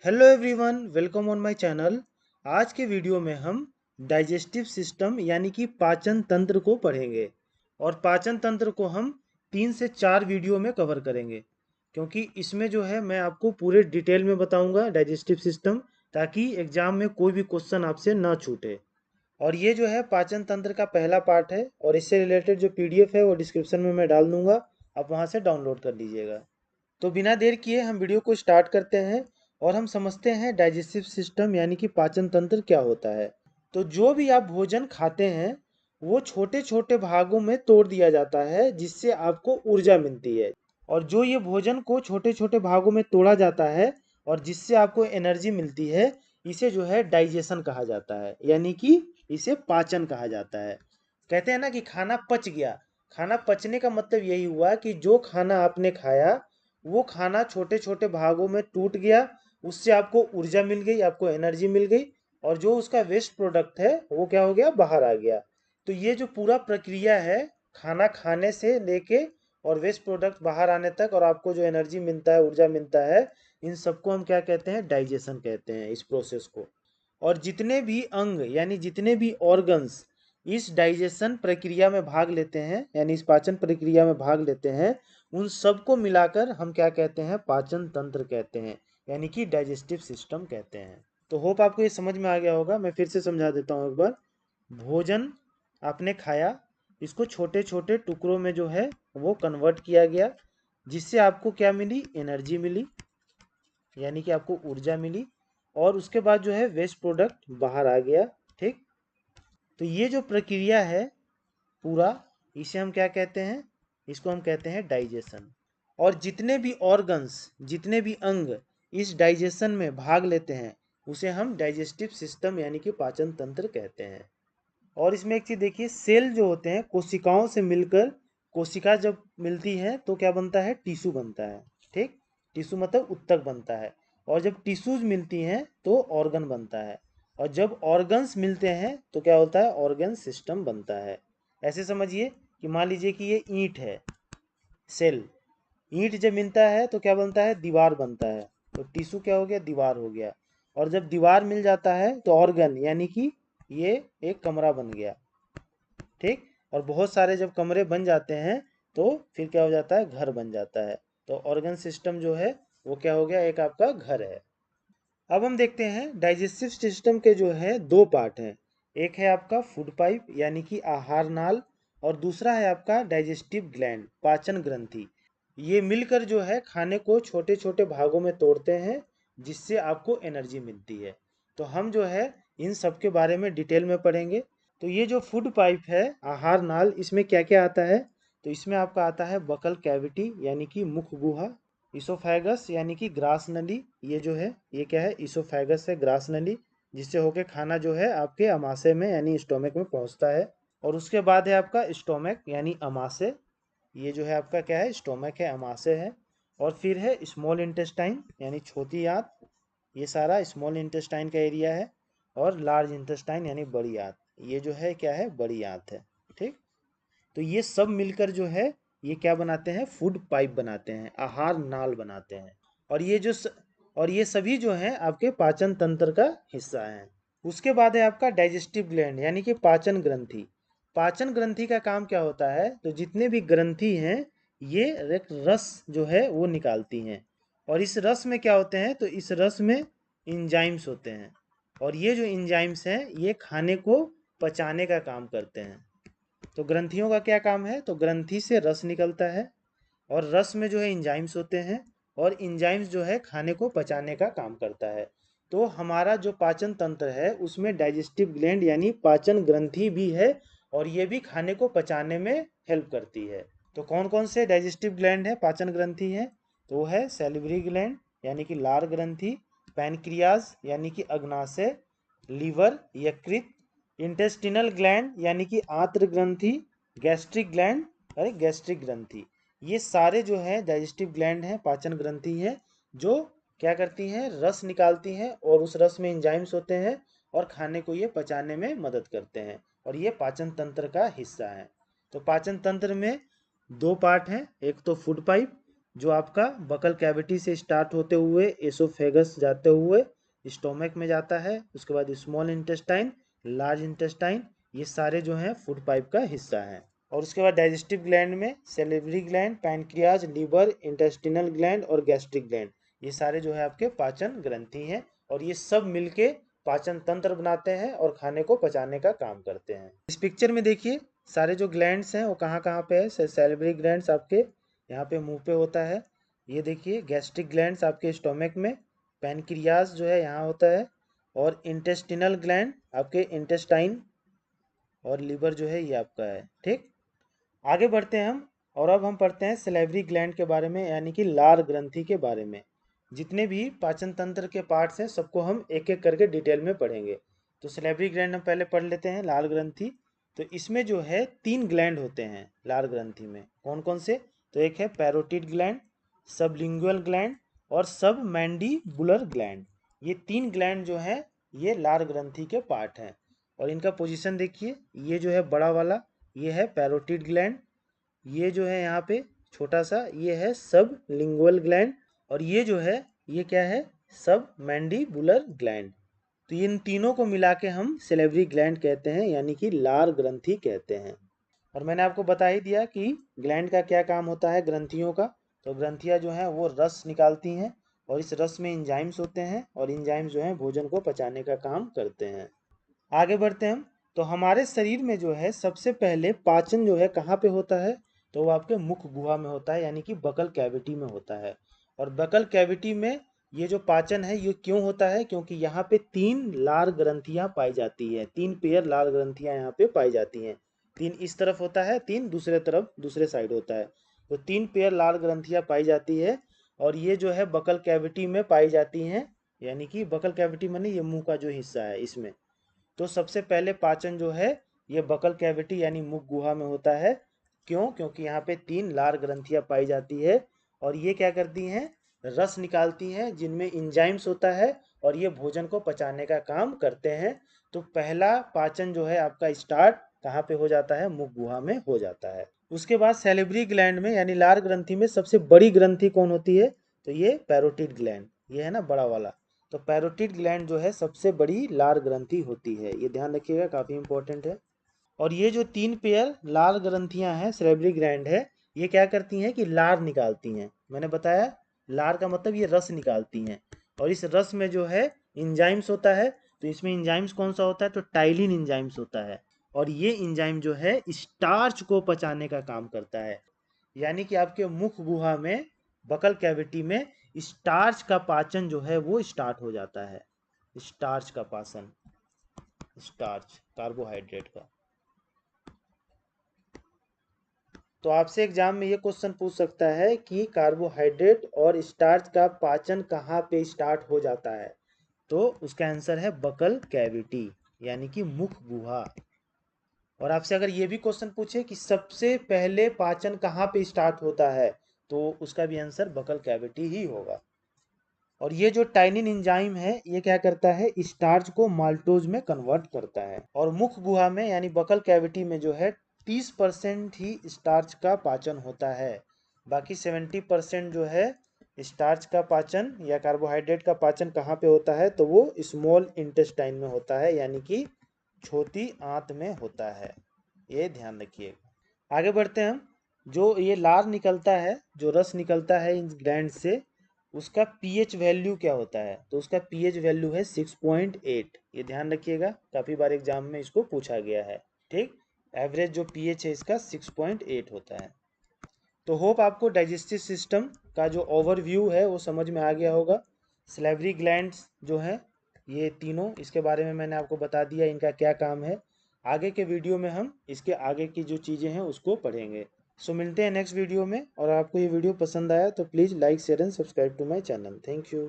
Hello everyone, welcome on my channel. आज के video में हम डाइजेस्टिव सिस्टम यानी कि पाचन तंत्र को पढ़ेंगे और पाचन तंत्र को हम 3 से 4 वीडियो में कवर करेंगे, क्योंकि इसमें जो है मैं आपको पूरे डिटेल में बताऊंगा डाइजेस्टिव सिस्टम, ताकि एग्जाम में कोई भी क्वेश्चन आपसे ना छूटे। और ये जो है पाचन तंत्र का पहला पार्ट है और इससे रिलेटेड जो पीडीएफ है वो डिस्क्रिप्शन में मैं डाल दूंगा, आप वहाँ से डाउनलोड कर लीजिएगा। तो बिना देर किए हम वीडियो को स्टार्ट करते हैं और हम समझते हैं डाइजेस्टिव सिस्टम यानी कि पाचन तंत्र क्या होता है। तो जो भी आप भोजन खाते हैं वो छोटे छोटे भागों में तोड़ दिया जाता है, जिससे आपको ऊर्जा मिलती है। और जो ये भोजन को छोटे छोटे भागों में तोड़ा जाता है और जिससे आपको एनर्जी मिलती है, इसे जो है डाइजेशन कहा जाता है, यानी कि इसे पाचन कहा जाता है। कहते हैं ना कि खाना पच गया। खाना पचने का मतलब यही हुआ कि जो खाना आपने खाया वो खाना छोटे छोटे भागों में टूट गया, उससे आपको ऊर्जा मिल गई, आपको एनर्जी मिल गई, और जो उसका वेस्ट प्रोडक्ट है वो क्या हो गया, बाहर आ गया। तो ये जो पूरा प्रक्रिया है, खाना खाने से लेके और वेस्ट प्रोडक्ट बाहर आने तक, और आपको जो एनर्जी मिलता है, ऊर्जा मिलता है, इन सबको हम क्या कहते हैं, डाइजेशन कहते हैं इस प्रोसेस को। और जितने भी अंग यानी जितने भी ऑर्गन्स इस डाइजेशन प्रक्रिया में भाग लेते हैं, यानी इस पाचन प्रक्रिया में भाग लेते हैं, उन सबको मिलाकर हम क्या कहते हैं, पाचन तंत्र कहते हैं, यानी कि डाइजेस्टिव सिस्टम कहते हैं। तो होप आपको ये समझ में आ गया होगा। मैं फिर से समझा देता हूँ एक बार। भोजन आपने खाया, इसको छोटे छोटे टुकड़ों में जो है वो कन्वर्ट किया गया, जिससे आपको क्या मिली, एनर्जी मिली, यानी कि आपको ऊर्जा मिली, और उसके बाद जो है वेस्ट प्रोडक्ट बाहर आ गया। ठीक। तो ये जो प्रक्रिया है पूरा, इसे हम क्या कहते हैं, इसको हम कहते हैं डाइजेशन। और जितने भी ऑर्गन्स, जितने भी अंग इस डाइजेशन में भाग लेते हैं, उसे हम डाइजेस्टिव सिस्टम यानी कि पाचन तंत्र कहते हैं। और इसमें एक चीज देखिए, सेल जो होते हैं कोशिकाओं से मिलकर, कोशिका जब मिलती है तो क्या बनता है, टिश्यू बनता है। ठीक। टिश्यू मतलब उत्तक बनता है। और जब टिश्यूज मिलती हैं तो ऑर्गन बनता है। और जब ऑर्गन्स मिलते हैं तो क्या होता है, ऑर्गन सिस्टम बनता है। ऐसे समझिए कि मान लीजिए कि ये ईंट है, सेल। ईंट जब मिलता है तो क्या बनता है, दीवार बनता है। तो टिश्यू क्या हो गया, दीवार हो गया। और जब दीवार मिल जाता है तो ऑर्गन, यानी कि ये एक कमरा बन गया। ठीक। और बहुत सारे जब कमरे बन जाते हैं तो फिर क्या हो जाता है, घर बन जाता है। तो ऑर्गन सिस्टम जो है वो क्या हो गया, एक आपका घर है। अब हम देखते हैं डाइजेस्टिव सिस्टम के जो है 2 पार्ट हैं। एक है आपका फूड पाइप यानी कि आहार नाल, और दूसरा है आपका डाइजेस्टिव ग्लैंड, पाचन ग्रंथि। ये मिलकर जो है खाने को छोटे छोटे भागों में तोड़ते हैं, जिससे आपको एनर्जी मिलती है। तो हम जो है इन सब के बारे में डिटेल में पढ़ेंगे। तो ये जो फूड पाइप है, आहार नाल, इसमें क्या क्या आता है, तो इसमें आपका आता है बकल कैविटी यानी कि मुख गुहा, इसोफेगस यानी कि ग्रास नली। ये जो है ये क्या है, इसोफेगस है, ग्रास नली, जिससे होके खाना जो है आपके अमाशय में यानी स्टोमक में पहुंचता है। और उसके बाद है आपका स्टोमक यानी अमाशय। ये जो है आपका क्या है, स्टोमक है, अमाशय है। और फिर है स्मॉल इंटेस्टाइन यानी छोटी आंत, ये सारा स्मॉल इंटेस्टाइन का एरिया है। और लार्ज इंटेस्टाइन यानी बड़ी आंत, ये जो है क्या है, बड़ी आंत है। ठीक। तो ये सब मिलकर जो है ये क्या बनाते हैं, फूड पाइप बनाते हैं, आहार नाल बनाते हैं। और ये जो और ये सभी जो हैं आपके पाचन तंत्र का हिस्सा हैं। उसके बाद है आपका डाइजेस्टिव ग्लैंड यानी कि पाचन ग्रंथि। पाचन ग्रंथि का काम क्या होता है, तो जितने भी ग्रंथि हैं ये एक रस जो है वो निकालती हैं। और इस रस में क्या होते हैं, तो इस रस में इंजाइम्स होते हैं। और ये जो इंजाइम्स हैं ये खाने को पचाने का काम करते हैं। तो ग्रंथियों का क्या काम है, तो ग्रंथि से रस निकलता है, और रस में जो है इंजाइम्स होते हैं, और इंजाइम्स जो है खाने को पचाने का काम करता है। तो हमारा जो पाचन तंत्र है उसमें डाइजेस्टिव ग्लैंड यानी पाचन ग्रंथि भी है, और ये भी खाने को पचाने में हेल्प करती है। तो कौन कौन से डाइजेस्टिव ग्लैंड है, पाचन ग्रंथि है, तो वो है सैलिवरी ग्लैंड यानी कि लार ग्रंथि, पैनक्रियाज यानी कि अग्नाशय, लीवर यकृत, इंटेस्टिनल ग्लैंड यानी कि आंत्र ग्रंथि, गैस्ट्रिक ग्लैंड, अरे गैस्ट्रिक ग्रंथि। ये सारे जो है डाइजेस्टिव ग्लैंड हैं, पाचन ग्रंथि हैं, जो क्या करती हैं, रस निकालती हैं, और उस रस में एंजाइम्स होते हैं, और खाने को ये पचाने में मदद करते हैं, और ये पाचन तंत्र का हिस्सा है। तो पाचन तंत्र में 2 पार्ट हैं, एक तो फूड पाइप जो आपका बकल कैविटी से स्टार्ट होते हुए एसोफेगस जाते हुए स्टोमक में जाता है, उसके बाद स्मॉल इंटेस्टाइन, लार्ज इंटेस्टाइन, ये सारे जो हैं फूड पाइप का हिस्सा हैं। और उसके बाद डाइजेस्टिव ग्लैंड में salivary gland, pancreas, liver, intestinal gland और गैस्ट्रिक ग्लैंड, ये सारे जो है आपके पाचन ग्रंथि हैं और ये सब मिलके पाचन तंत्र बनाते हैं और खाने को पचाने का काम करते हैं। इस पिक्चर में देखिए सारे जो ग्लैंड्स हैं वो कहाँ कहाँ पे है। सेलेवरी ग्लैंड्स आपके यहाँ पे मुंह पे होता है, ये देखिए गैस्ट्रिक ग्लैंड्स आपके स्टोमक में, पैनक्रियाज जो है यहाँ होता है, और इंटेस्टिनल ग्लैंड आपके इंटेस्टाइन, और लीवर जो है ये आपका है। ठीक, आगे बढ़ते हैं हम, और अब हम पढ़ते हैं सेलेवरी ग्लैंड के बारे में, यानी कि लार ग्रंथि के बारे में। जितने भी पाचन तंत्र के पार्ट्स हैं सबको हम एक एक करके डिटेल में पढ़ेंगे। तो सेलेवरी ग्लैंड हम पहले पढ़ लेते हैं, लार ग्रंथि। तो इसमें जो है 3 ग्लैंड होते हैं लार ग्रंथि में। कौन कौन से? तो एक है पैरोटिड ग्लैंड, सबलिंगुअल ग्लैंड और सब मैंडिबुलर ग्लैंड। ये 3 ग्लैंड जो हैं ये लार ग्रंथि के पार्ट हैं। और इनका पोजीशन देखिए, ये जो है बड़ा वाला ये है पैरोटिड ग्लैंड, ये जो है यहाँ पे छोटा सा ये है सब लिंगुअल ग्लैंड, और ये जो है ये क्या है? सब मैंडिबुलर ग्लैंड। तो इन तीनों को मिला के हम सेलेवरी ग्लैंड कहते हैं, यानी कि लार ग्रंथि कहते हैं। और मैंने आपको बता ही दिया कि ग्लैंड का क्या काम होता है ग्रंथियों का। तो ग्रंथियाँ जो हैं वो रस निकालती हैं और इस रस में इंजाइम्स होते हैं और इंजाइम्स जो हैं भोजन को पचाने का काम करते हैं। आगे बढ़ते हैं हम। तो हमारे शरीर में जो है सबसे पहले पाचन जो है कहाँ पे होता है? तो वो आपके मुख गुहा में होता है, यानी कि बकल कैविटी में होता है। और बकल कैविटी में ये जो पाचन है ये क्यों होता है? क्योंकि यहाँ पे 3 लार ग्रंथियाँ पाई जाती है, 3 पेयर लार ग्रंथियाँ यहाँ पे पाई जाती हैं। 3 इस तरफ होता है, 3 दूसरे तरफ दूसरे साइड होता है। तो 3 पेयर लार ग्रंथियाँ पाई जाती है और ये जो है बकल कैविटी में पाई जाती हैं, यानी कि बकल कैविटी माने ये मुंह का जो हिस्सा है इसमें। तो सबसे पहले पाचन जो है ये बकल कैविटी यानी मुख गुहा में होता है। क्यों? क्योंकि यहाँ पे 3 लार ग्रंथियां पाई जाती है और ये क्या करती हैं? रस निकालती हैं जिनमें इंजाइम्स होता है और ये भोजन को पचाने का काम करते हैं। तो पहला पाचन जो है आपका स्टार्ट कहाँ पे हो जाता है? मुख गुहा में हो जाता है। उसके बाद सैलिवरी ग्लैंड में यानी लार ग्रंथि में सबसे बड़ी ग्रंथि कौन होती है? तो ये पैरोटिड ग्लैंड, ये है ना बड़ा वाला। तो पैरोटिड ग्लैंड जो है सबसे बड़ी लार ग्रंथि होती है, ये ध्यान रखिएगा, काफ़ी इंपॉर्टेंट है। और ये जो 3 पेयर लार ग्रंथियां हैं सेरेब्रल ग्लैंड है, ये क्या करती हैं कि लार निकालती हैं। मैंने बताया लार का मतलब ये रस निकालती हैं और इस रस में जो है इंजाइम्स होता है। तो इसमें इंजाइम्स कौन सा होता है? तो टाइलिन इंजाइम्स होता है और ये इंजाइम जो है स्टार्च को पचाने का काम करता है। यानी कि आपके मुख गुहा में बकल कैविटी में स्टार्च का पाचन जो है वो स्टार्ट हो जाता है। स्टार्च का पाचन, स्टार्च कार्बोहाइड्रेट का। तो आपसे एग्जाम में ये क्वेश्चन पूछ सकता है कि कार्बोहाइड्रेट और स्टार्च का पाचन कहाँ पे स्टार्ट हो जाता है? तो उसका आंसर है बकल कैविटी, यानी कि मुख गुहा। और आपसे अगर ये भी क्वेश्चन पूछे कि सबसे पहले पाचन कहाँ पे स्टार्ट होता है, तो उसका भी आंसर बकल कैविटी ही होगा। और ये जो टाइनिन एंजाइम है ये क्या करता है? स्टार्च को माल्टोज में कन्वर्ट करता है। और मुख गुहा में यानी बकल कैविटी में जो है 30% ही स्टार्च का पाचन होता है, बाकी 70% जो है स्टार्च का पाचन या कार्बोहाइड्रेट का पाचन कहाँ पे होता है? तो वो स्मॉल इंटेस्टाइन में होता है, यानी कि छोटी आंत में होता है। ये ध्यान रखिएगा। आगे बढ़ते हैं हम। जो ये लार निकलता है, जो रस निकलता है इन ग्लैंड से, उसका पीएच वैल्यू क्या होता है? तो उसका पीएच वैल्यू है 6.8। ये ध्यान रखिएगा, काफ़ी बार एग्जाम में इसको पूछा गया है। ठीक, एवरेज जो पीएच है इसका 6.8 होता है। तो होप आपको डाइजेस्टिव सिस्टम का जो ओवरव्यू है वो समझ में आ गया होगा। सलेवरी ग्लैंड्स जो हैं ये तीनों, इसके बारे में मैंने आपको बता दिया इनका क्या काम है। आगे के वीडियो में हम इसके आगे की जो चीज़ें हैं उसको पढ़ेंगे। सो मिलते हैं नेक्स्ट वीडियो में। और आपको ये वीडियो पसंद आया तो please like share and subscribe to my channel. Thank you.